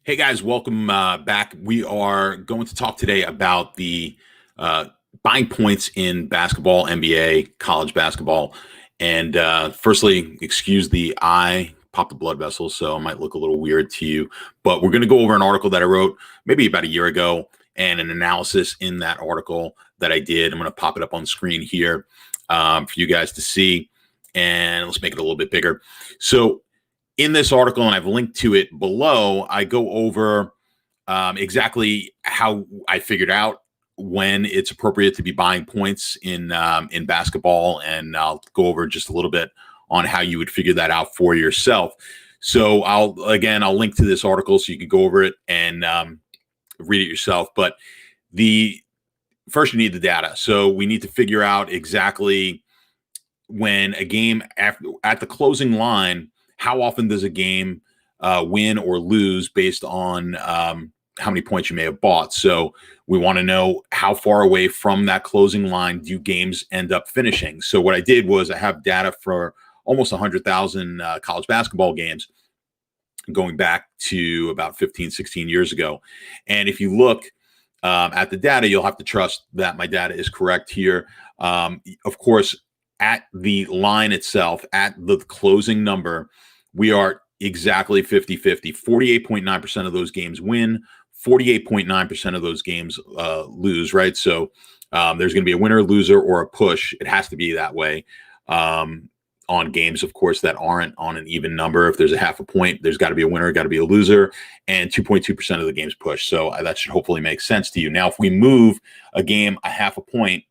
Hey guys, welcome back. We are going to talk today about the uh, buying points in basketball, NBA, college basketball. And firstly, excuse the eye, popped a blood vessel, so it might look a little weird to you. But we're going to go over an article that I wrote maybe about a year ago and an analysis in that article that I did. I'm going to pop it up on the screen here for you guys to see. And let's make it a little bit bigger. So, in this article, and I've linked to it below, I go over exactly how I figured out when it's appropriate to be buying points in basketball, and I'll go over just a little bit on how you would figure that out for yourself. So I'll link to this article so you can go over it and read it yourself. But the first you need the data. So we need to figure out exactly when a game at the closing line, how often does a game win or lose based on how many points you may have bought. So we want to know how far away from that closing line do games end up finishing. So what I did was I have data for almost 100,000 college basketball games going back to about 15, 16 years ago. And if you look at the data, you'll have to trust that my data is correct here. Of course, at the line itself, at the closing number, we are exactly 50-50. 48.9% of those games win, 48.9% of those games lose, right? So there's going to be a winner, loser, or a push. It has to be that way on games, of course, that aren't on an even number. If there's a half a point, there's got to be a winner, got to be a loser, and 2.2% of the games push. So that should hopefully make sense to you. Now, if we move a game a half a point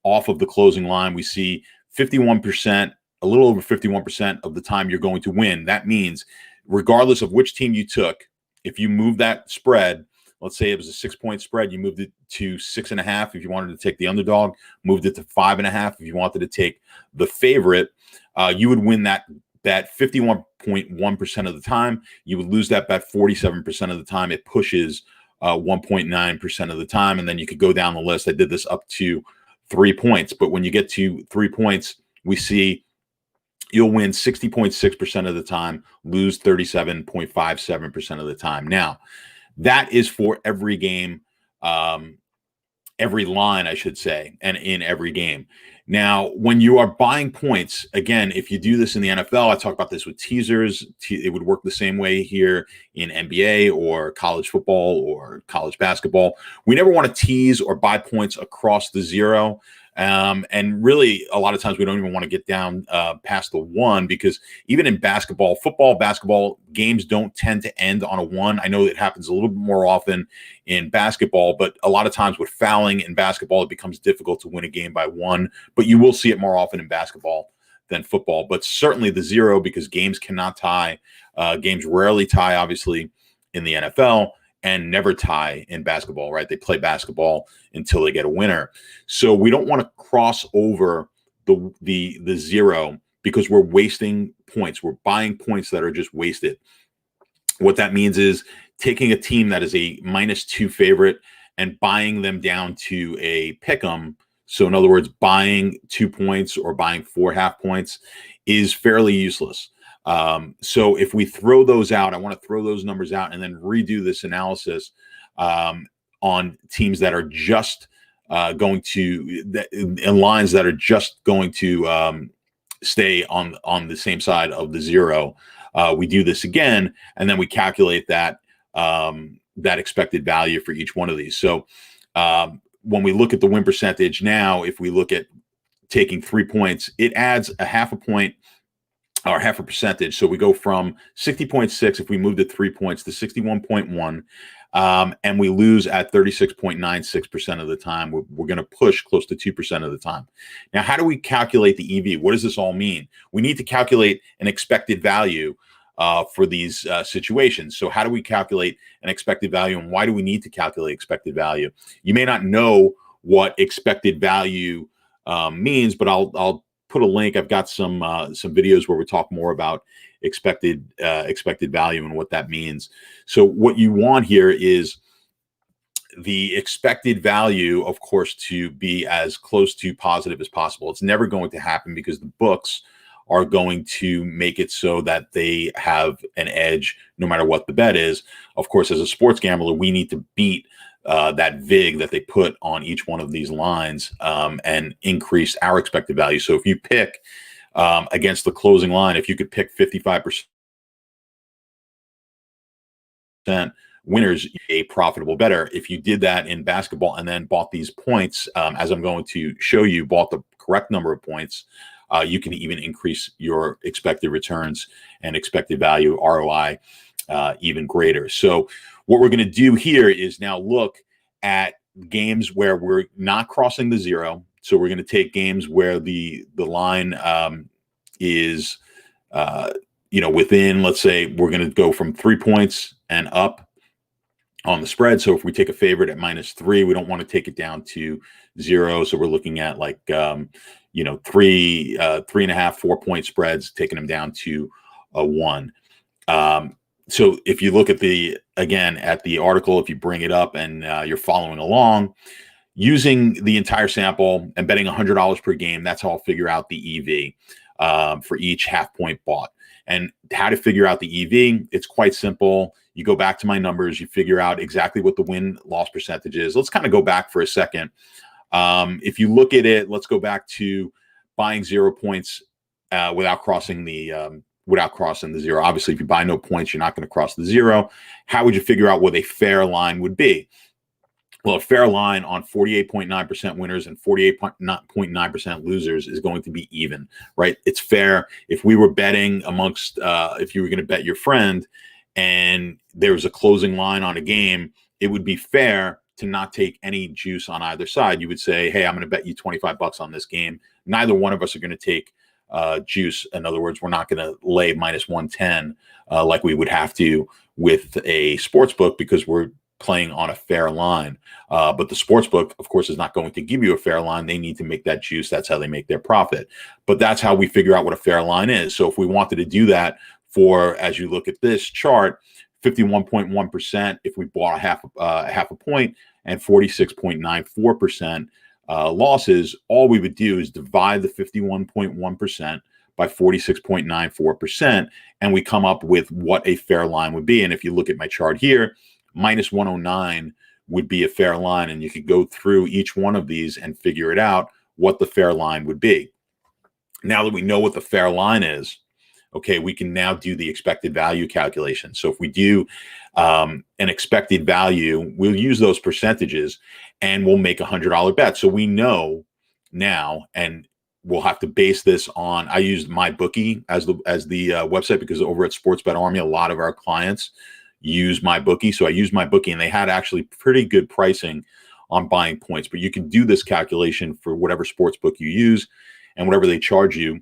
off of the closing line, we see 51%, a little over 51% of the time you're going to win. That means regardless of which team you took, if you move that spread, let's say it was a 6-point spread, you moved it to 6.5 if you wanted to take the underdog, moved it to 5.5 if you wanted to take the favorite, you would win that bet 51.1% of the time. You would lose that bet 47% of the time. It pushes 1.9% of the time, and then you could go down the list. I did this up to 3 points, but when you get to 3 points, we see you'll win 60.6% of the time, lose 37.57% of the time. Now, that is for every game, every line, I should say, and in every game. Now, when you are buying points, again, if you do this in the NFL, I talk about this with teasers. It would work the same way here in NBA or college football or college basketball. We never want to tease or buy points across the zero. And really, a lot of times we don't even want to get down past the 1, because even in football, basketball, games don't tend to end on a 1. I know it happens a little bit more often in basketball, but a lot of times with fouling in basketball, it becomes difficult to win a game by 1. But you will see it more often in basketball than football. But certainly the 0, because games cannot tie. Games rarely tie, obviously, in the NFL, and never tie in basketball, right? They play basketball until they get a winner. So we don't want to cross over the 0, because we're wasting points. We're buying points that are just wasted. What that means is taking a team that is a -2 favorite and buying them down to a pick 'em. So in other words, buying 2 points or buying 4 half points is fairly useless. So if we throw those out, I want to throw those numbers out and then redo this analysis on teams that are just going to in lines that are just going to stay on the same side of the 0. We do this again, and then we calculate that that expected value for each one of these. So when we look at the win percentage now, if we look at taking 3 points, it adds a half a point or half a percentage. So we go from 60.6 if we move to 3 points to 61.1, and we lose at 36.96% of the time. We're going to push close to 2% of the time. Now, how do we calculate the EV? What does this all mean? We need to calculate an expected value for these situations. So how do we calculate an expected value, and why do we need to calculate expected value? You may not know what expected value means, but I'll put a link. I've got some videos where we talk more about expected value and what that means. So what you want here is the expected value, of course, to be as close to positive as possible. It's never going to happen because the books are going to make it so that they have an edge no matter what the bet is. Of course, as a sports gambler, we need to beat that VIG that they put on each one of these lines and increase our expected value. So if you pick against the closing line, if you could pick 55% winners, a profitable better. If you did that in basketball and then bought these points, as I'm going to show you, bought the correct number of points, you can even increase your expected returns and expected value, ROI, even greater. So what we're going to do here is now look at games where we're not crossing the zero. So we're going to take games where the line is within, let's say we're going to go from 3 points and up on the spread. So if we take a favorite at -3, we don't want to take it down to 0. So we're looking at like 3.5, 4 point spreads, taking them down to a 1. So if you look at the article, if you bring it up and you're following along, using the entire sample and betting $100 per game, that's how I'll figure out the EV for each half point bought. And how to figure out the EV, it's quite simple. You go back to my numbers, you figure out exactly what the win-loss percentage is. Let's kind of go back for a second. If you look at it, let's go back to buying 0 points without crossing the 0. Obviously, if you buy no points, you're not going to cross the 0. How would you figure out what a fair line would be? Well, a fair line on 48.9% winners and 48.9% losers is going to be even, right? It's fair. If we were betting amongst, if you were going to bet your friend and there was a closing line on a game, it would be fair to not take any juice on either side. You would say, hey, I'm going to bet you $25 on this game. Neither one of us are going to take juice. In other words, we're not going to lay -110 like we would have to with a sports book because we're playing on a fair line. But the sports book, of course, is not going to give you a fair line. They need to make that juice. That's how they make their profit. But that's how we figure out what a fair line is. So if we wanted to do that for, as you look at this chart, 51.1% if we bought half a point and 46.94% losses, all we would do is divide the 51.1% by 46.94%, and we come up with what a fair line would be. And if you look at my chart here, -109 would be a fair line, and you could go through each one of these and figure it out what the fair line would be. Now that we know what the fair line is, okay, we can now do the expected value calculation. So if we do an expected value, we'll use those percentages and we'll make $100 bet. So we know now, and we'll have to base this on, I used MyBookie as the website because over at Sports Bet Army, a lot of our clients use MyBookie. So I used MyBookie and they had actually pretty good pricing on buying points, but you can do this calculation for whatever sports book you use and whatever they charge you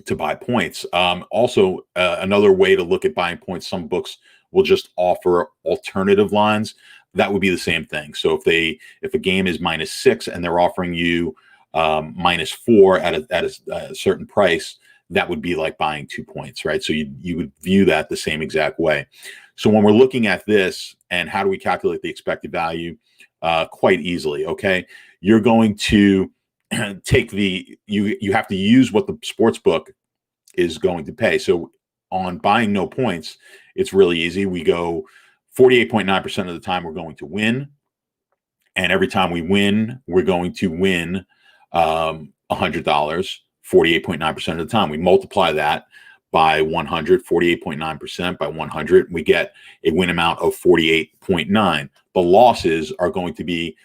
to buy points. Also, another way to look at buying points, some books will just offer alternative lines. That would be the same thing. So if a game is -6 and they're offering you -4 at a certain price, that would be like buying 2 points, right? So you would view that the same exact way. So when we're looking at this and how do we calculate the expected value, quite easily, okay? You're going to take you have to use what the sports book is going to pay. So on buying no points, it's really easy. We go 48.9% of the time we're going to win. And every time we win, we're going to win $100, 48.9% of the time. We multiply that by 100, 48.9% by 100. We get a win amount of 48.9. The losses are going to be,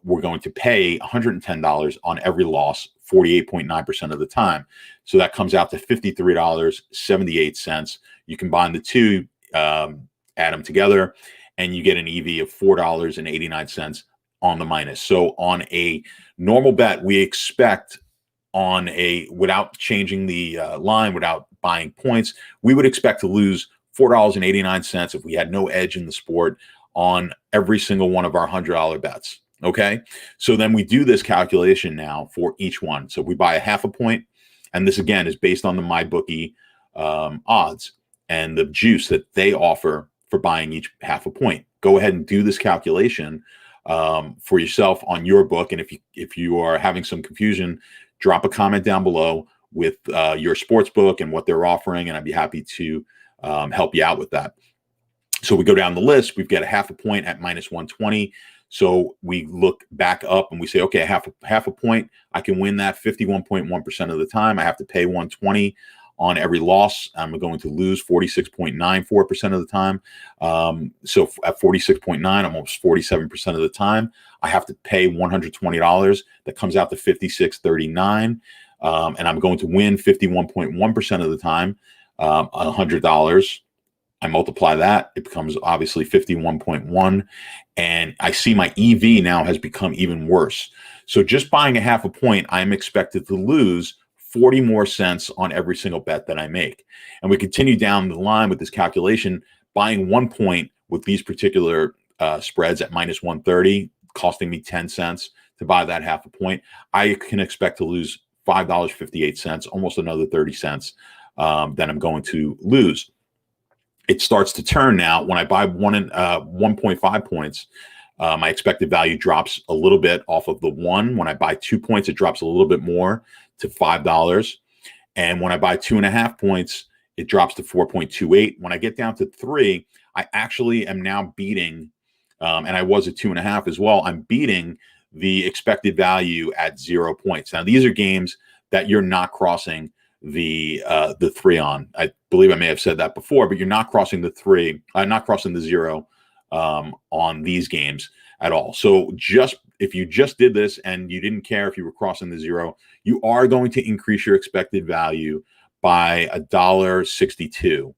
we're going to pay $110 on every loss, 48.9% of the time. So that comes out to $53.78. You combine the two, add them together, and you get an EV of $4.89 on the minus. So on a normal bet, we expect without changing the line, without buying points, we would expect to lose $4.89 if we had no edge in the sport on every single one of our $100 bets. Okay. So then we do this calculation now for each one. So we buy a half a point, and this again is based on the MyBookie odds and the juice that they offer for buying each half a point. Go ahead and do this calculation for yourself on your book. And if you are having some confusion, drop a comment down below, with your sports book and what they're offering, and I'd be happy to help you out with that. So we go down the list. We've got a half a point at minus 120. So we look back up and we say, okay, half a point, I can win that 51.1% of the time. I have to pay 120 on every loss. I'm going to lose 46.94% of the time. So at 46.9, almost 47% of the time, I have to pay $120. That comes out to 56.39. And I'm going to win 51.1% of the time, $100. I multiply that, it becomes obviously 51.1. And I see my EV now has become even worse. So just buying a half a point, I'm expected to lose 40 more cents on every single bet that I make. And we continue down the line with this calculation, buying 1 point with these particular spreads at minus 130, costing me 10 cents to buy that half a point. I can expect to lose $5.58, almost another 30 cents that I'm going to lose. It starts to turn now when I buy 1.5 points. My expected value drops a little bit off of the 1. When I buy 2 points, it drops a little bit more to $5. And when I buy 2.5 points, it drops to 4.28. When I get down to 3, I actually am now beating, and I was at 2.5 as well. I'm beating the expected value at 0 points. Now, these are games that you're not crossing the 3 on. I believe I may have said that before, but you're not crossing the 3, not crossing the 0 on these games at all. So if you just did this and you didn't care if you were crossing the 0, you are going to increase your expected value by $1.62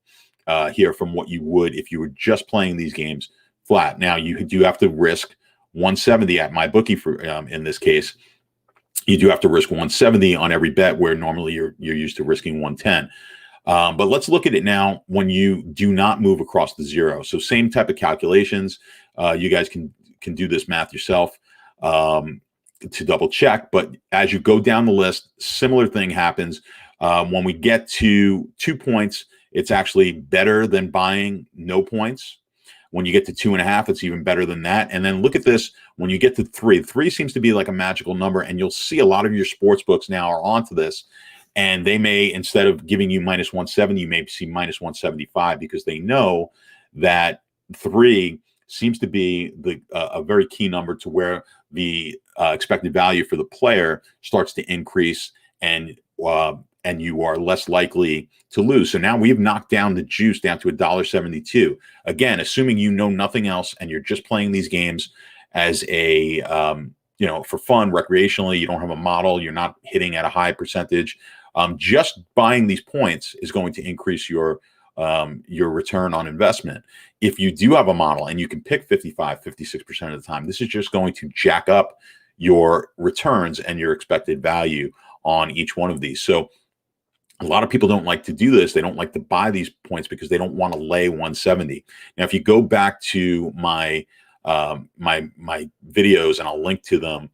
here from what you would if you were just playing these games flat. Now you do have to risk 170 at MyBookie for in this case. You do have to risk 170 on every bet, where normally you're used to risking 110. But let's look at it now when you do not move across the 0. So same type of calculations. You guys can do this math yourself to double check. But as you go down the list, similar thing happens. When we get to 2 points, it's actually better than buying no points. When you get to 2.5, it's even better than that. And then look at this. When you get to 3, 3 seems to be like a magical number. And you'll see a lot of your sports books now are onto this. And they may, instead of giving you minus 170, you may see minus 175, because they know that 3 seems to be a very key number to where the expected value for the player starts to increase, and you are less likely to lose. So now we've knocked down the juice down to $1.72. Again, assuming you know nothing else and you're just playing these games as a for fun, recreationally, you don't have a model, you're not hitting at a high percentage. Just buying these points is going to increase your return on investment. If you do have a model and you can pick 55, 56% of the time, this is just going to jack up your returns and your expected value on each one of these. So a lot of people don't like to do this. They don't like to buy these points because they don't want to lay 170. Now, if you go back to my my videos, and I'll link to them,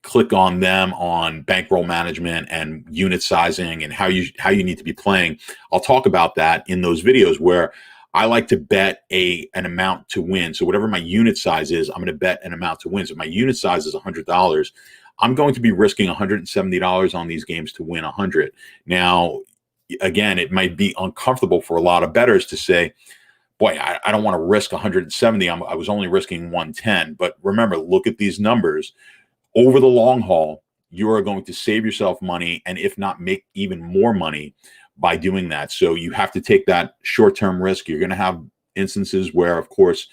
click on them on bankroll management and unit sizing and how you need to be playing. I'll talk about that in those videos, where I like to bet an amount to win. So whatever my unit size is, I'm going to bet an amount to win. So if my unit size is $100, I'm going to be risking $170 on these games to win 100. Now, again, it might be uncomfortable for a lot of bettors to say, boy, I don't want to risk 170. I was only risking 110. But remember, look at these numbers. Over the long haul, you are going to save yourself money, and if not, make even more money by doing that. So you have to take that short-term risk. You're going to have instances where, of course,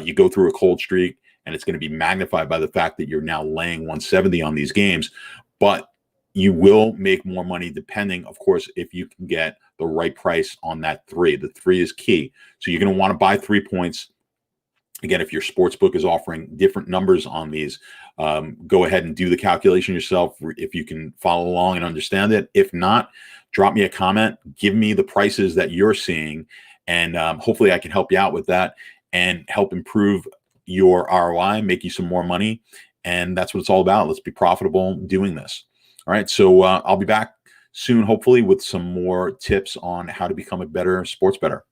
you go through a cold streak, and it's going to be magnified by the fact that you're now laying 170 on these games. But you will make more money depending, of course, if you can get the right price on that 3. The 3 is key. So you're going to want to buy 3 points. Again, if your sports book is offering different numbers on these, go ahead and do the calculation yourself if you can follow along and understand it. If not, drop me a comment, give me the prices that you're seeing, and hopefully I can help you out with that and help improve your ROI, make you some more money. And that's what it's all about. Let's be profitable doing this. All right. So I'll be back soon, hopefully, with some more tips on how to become a better sports bettor.